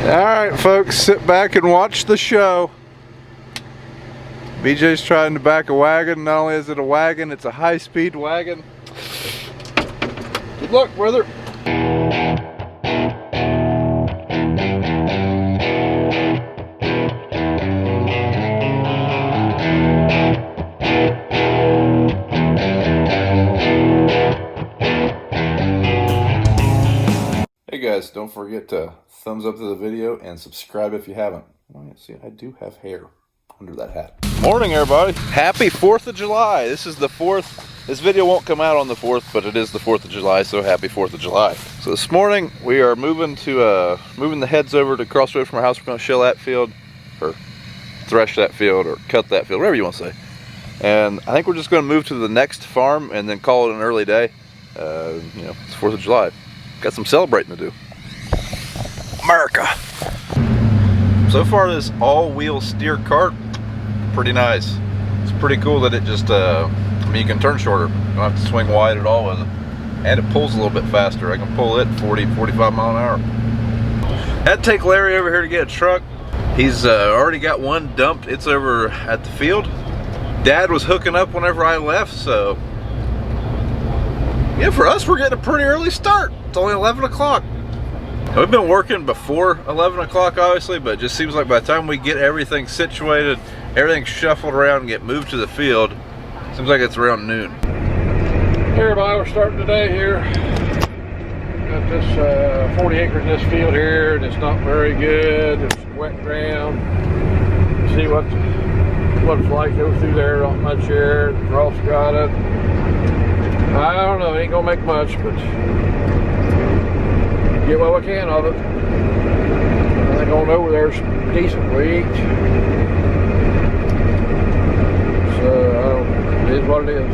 Alright folks, sit back and watch the show. BJ's trying to back a wagon. Not only is it a wagon, it's a high-speed wagon. Good luck, brother. Hey guys, don't forget to thumbs up to the video and subscribe if you haven't. Oh yeah, see, I do have hair under that hat. Morning everybody. Happy 4th of July. This is the 4th. This video won't come out on the 4th, but it is the 4th of July, so happy 4th of July. So this morning we are moving the heads over to cross road from our house. We're gonna shell that field, or thresh that field, or cut that field, whatever you want to say. And I think we're just gonna move to the next farm and then call it an early day. You know, it's 4th of July. Got some celebrating to do. America! So far this all-wheel steer cart, pretty nice. It's pretty cool that it just, I mean, you can turn shorter. You don't have to swing wide at all with it. And it pulls a little bit faster. I can pull it 40, 45 mile an hour. Had to take Larry over here to get a truck. He's already got one dumped. It's over at the field. Dad was hooking up whenever I left, so yeah, for us, we're getting a pretty early start. It's only 11 o'clock. We've been working before 11 o'clock, obviously, but it just seems like by the time we get everything situated, everything shuffled around and get moved to the field, seems like it's around noon. Hey everybody, we're starting today here. Got this 40 acres in this field here, and it's not very good. It's wet ground. See what it's like. Go through there, not much air. The frost got it. I don't know, it ain't gonna make much, but get what we can of it. I think on over there's decent wheat. So, it is what it is.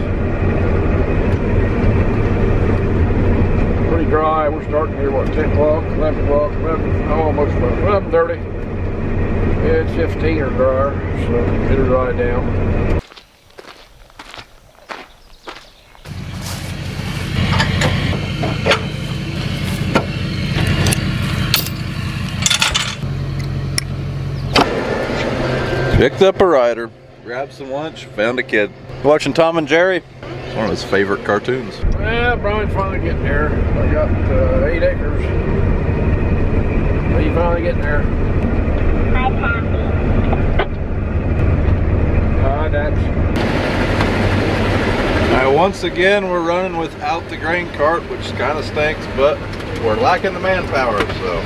Pretty dry. We're starting here, what, 10 o'clock, 11 o'clock, 11, almost 11:30. It's 15 or drier, so it'll dry down. Picked up a rider, grabbed some lunch, found a kid. Watching Tom and Jerry. It's one of his favorite cartoons. Well, Brian's finally getting there. I got 8 acres. He's finally getting there. Hi, Pappy. Hi, Dad. Alright, once again, we're running without the grain cart, which kind of stinks, but we're lacking the manpower, so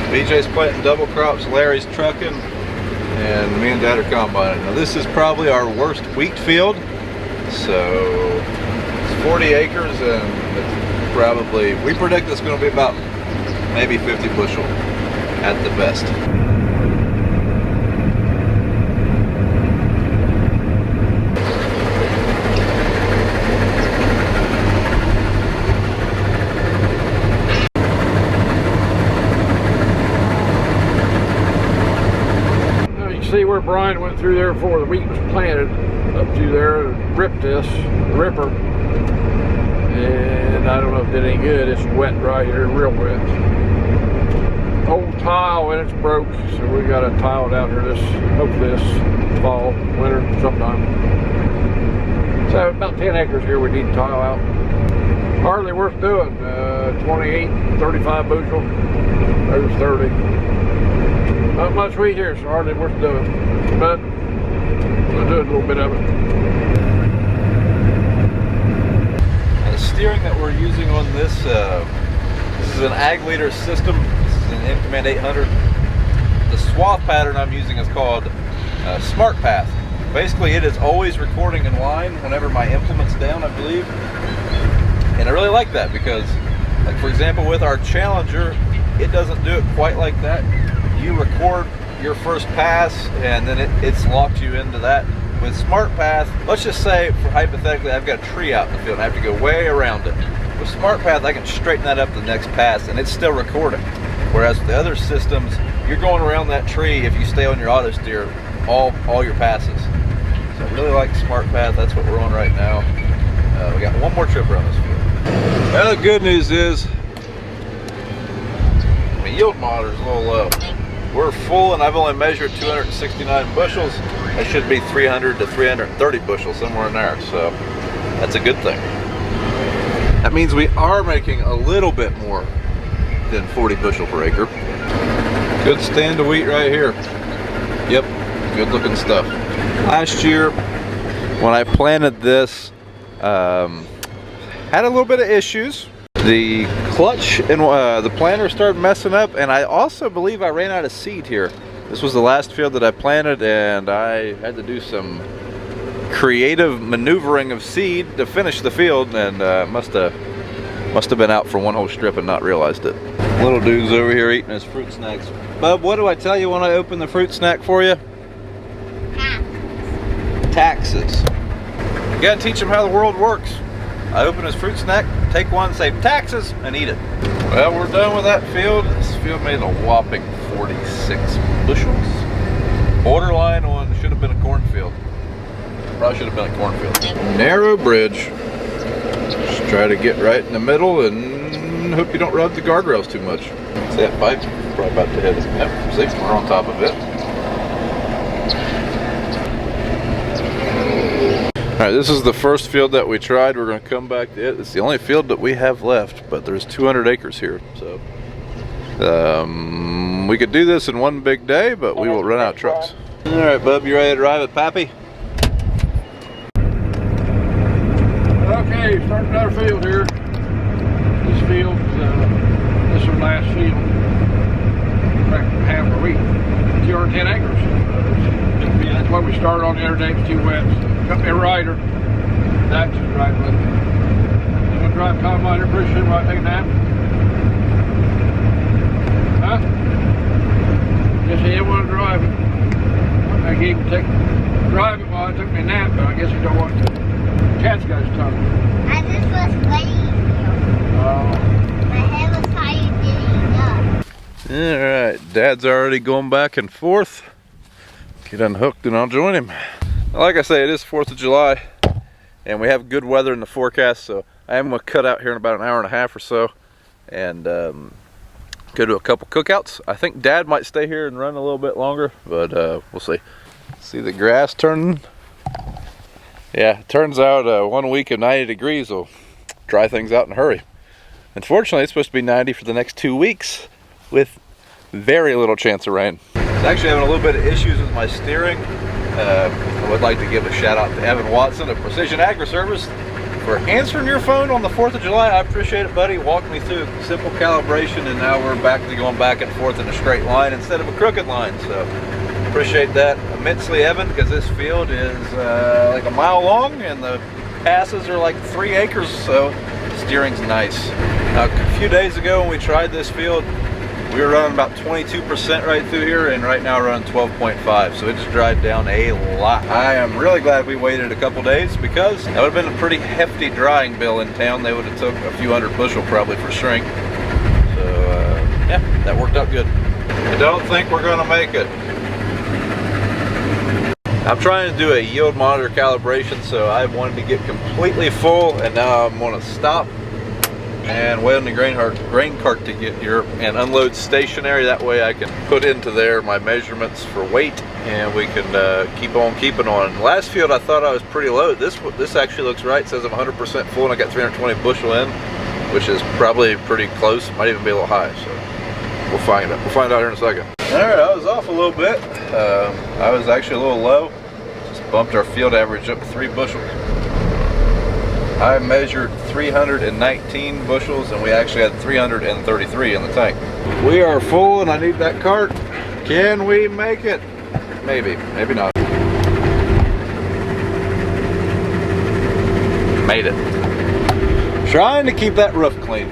BJ's planting double crops, Larry's trucking, and me and Dad are combining. Now this is probably our worst wheat field, so it's 40 acres and it's probably, we predict it's going to be about maybe 50 bushel at the best. See where Brian went through there before the wheat was planted, up through there, ripped this, the ripper, and I don't know if it did any good. It's wet right here, real wet. Old tile and it's broke, so we got a tile down here hopefully this fall, winter, sometime. So about 10 acres here we need to tile out. Hardly worth doing, 28, 35 bushel, there's 30. Not much wheat here, so hardly worth doing, but we'll do a little bit of it. The steering that we're using on this, this is an ag leader system. This is an N-Command 800. The swath pattern I'm using is called Smart Path. Basically, it is always recording in line whenever my implement's down, I believe. And I really like that because, like for example, with our Challenger, it doesn't do it quite like that. You record your first pass and then it's locked you into that. With Smart Path, let's just say, for hypothetically, I've got a tree out in the field and I have to go way around it. With Smart Path, I can straighten that up the next pass and it's still recording. Whereas with the other systems, you're going around that tree if you stay on your auto steer all your passes. So I really like Smart Path. That's what we're on right now. We got one more trip around this field. Well, the good news is my yield monitor is a little low. we're full, and I've only measured 269 bushels. That should be 300 to 330 bushels, somewhere in there, so that's a good thing. That means we are making a little bit more than 40 bushel per acre. Good stand of wheat right here. Yep, good looking stuff. Last year, when I planted this, had a little bit of issues. The clutch and the planter started messing up, and I also believe I ran out of seed here. This was the last field that I planted, and I had to do some creative maneuvering of seed to finish the field, and must have been out for one whole strip and not realized it. Little dude's over here eating his fruit snacks. Bub, what do I tell you when I open the fruit snack for you? Taxes. You gotta teach him how the world works. I open his fruit snack, take one, say taxes, and eat it. Well, we're done with that field. This field made a whopping 46 bushels. Borderline on should have been a cornfield. Probably should have been a cornfield. Narrow bridge. Just try to get right in the middle and hope you don't rub the guardrails too much. See that pipe? Probably about to hit us. Yep, 6, we're on top of it. Alright, this is the first field that we tried. We're going to come back to it. It's the only field that we have left, but there's 200 acres here. So we could do this in one big day, but we will run out of trucks. Alright, bub, you ready to drive it, Pappy? Okay, starting another field here. This field, this is our last field. Half a week, 210 acres. That's what we started on the other day. It was too wet. Got me a rider. That's just right with me. You want to drive combine here pretty soon while I take a nap? Huh? Guess he didn't want to drive it. I gave him drive it while I took me a nap, but I guess he don't want to. Cat's got his tongue. I just was waiting. My head was tired getting up. Alright, Dad's already going back and forth. Get unhooked and I'll join him. Like I say, it is 4th of July and we have good weather in the forecast, so I am going to cut out here in about an hour and a half or so and go to a couple cookouts. I think Dad might stay here and run a little bit longer, but we'll see. See the grass turning? Yeah, it turns out 1 week of 90 degrees will dry things out in a hurry. Unfortunately, it's supposed to be 90 for the next 2 weeks with very little chance of rain. I was actually having a little bit of issues with my steering. I would like to give a shout out to Evan Watson of Precision Agri Service for answering your phone on the 4th of July. I appreciate it, buddy. Walked me through a simple calibration, and now we're back to going back and forth in a straight line instead of a crooked line. So appreciate that immensely, Evan, because this field is like a mile long and the passes are like 3 acres, so steering's nice. Now, a few days ago when we tried this field, we were running about 22% right through here, and right now we're running 12.5, so it just dried down a lot. I am really glad we waited a couple days, because that would have been a pretty hefty drying bill in town. They would have took a few hundred bushel probably for shrink. So yeah, that worked out good. I don't think we're gonna make it. I'm trying to do a yield monitor calibration, so I wanted to get completely full, and now I'm gonna stop and wait on the grain cart to get here and unload stationary. That way I can put into there my measurements for weight, and we can keep on keeping on. Last field I thought I was pretty low. This actually looks right. It says I'm 100% full and I got 320 bushel in, which is probably pretty close. Might even be a little high, so we'll find out. We'll find out here in a second. Alright, I was off a little bit. I was actually a little low. Just bumped our field average up 3 bushels. I measured 319 bushels, and we actually had 333 in the tank. We are full, and I need that cart. Can we make it? Maybe, maybe not. Made it. Trying to keep that roof clean.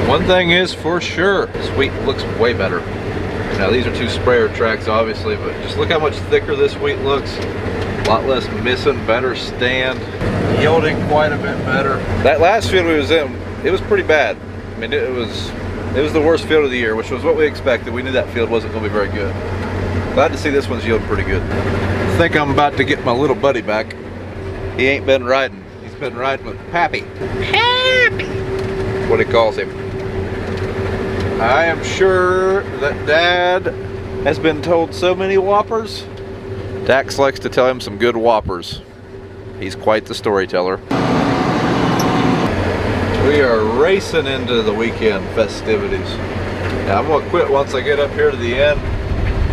One thing is for sure, this wheat looks way better. Now these are 2 sprayer tracks obviously, but just look how much thicker this wheat looks. A lot less missing, better stand, yielding quite a bit better. That last field we was in, it was pretty bad. I mean, it was the worst field of the year, which was what we expected. We knew that field wasn't going to be very good. Glad to see this one's yielding pretty good. I think I'm about to get my little buddy back. He ain't been riding. He's been riding with Pappy. Pappy! What he calls him. I am sure that Dad has been told so many whoppers. Dax likes to tell him some good whoppers. He's quite the storyteller. We are racing into the weekend festivities. Now I'm gonna quit once I get up here to the end.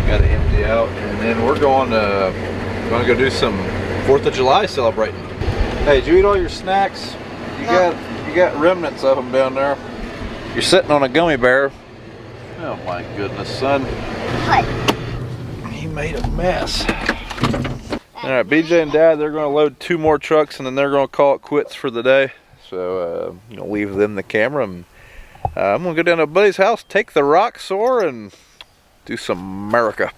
Gotta empty out, and then we're going to go do some 4th of July celebrating. Hey, did you eat all your snacks? You got remnants of them down there. You're sitting on a gummy bear. Oh my goodness, son. What? He made a mess. All right, BJ and Dad, they're going to load 2 more trucks, and then they're going to call it quits for the day. So I'm going to leave them the camera, and I'm going to go down to buddy's house, take the Roxor, and do some America.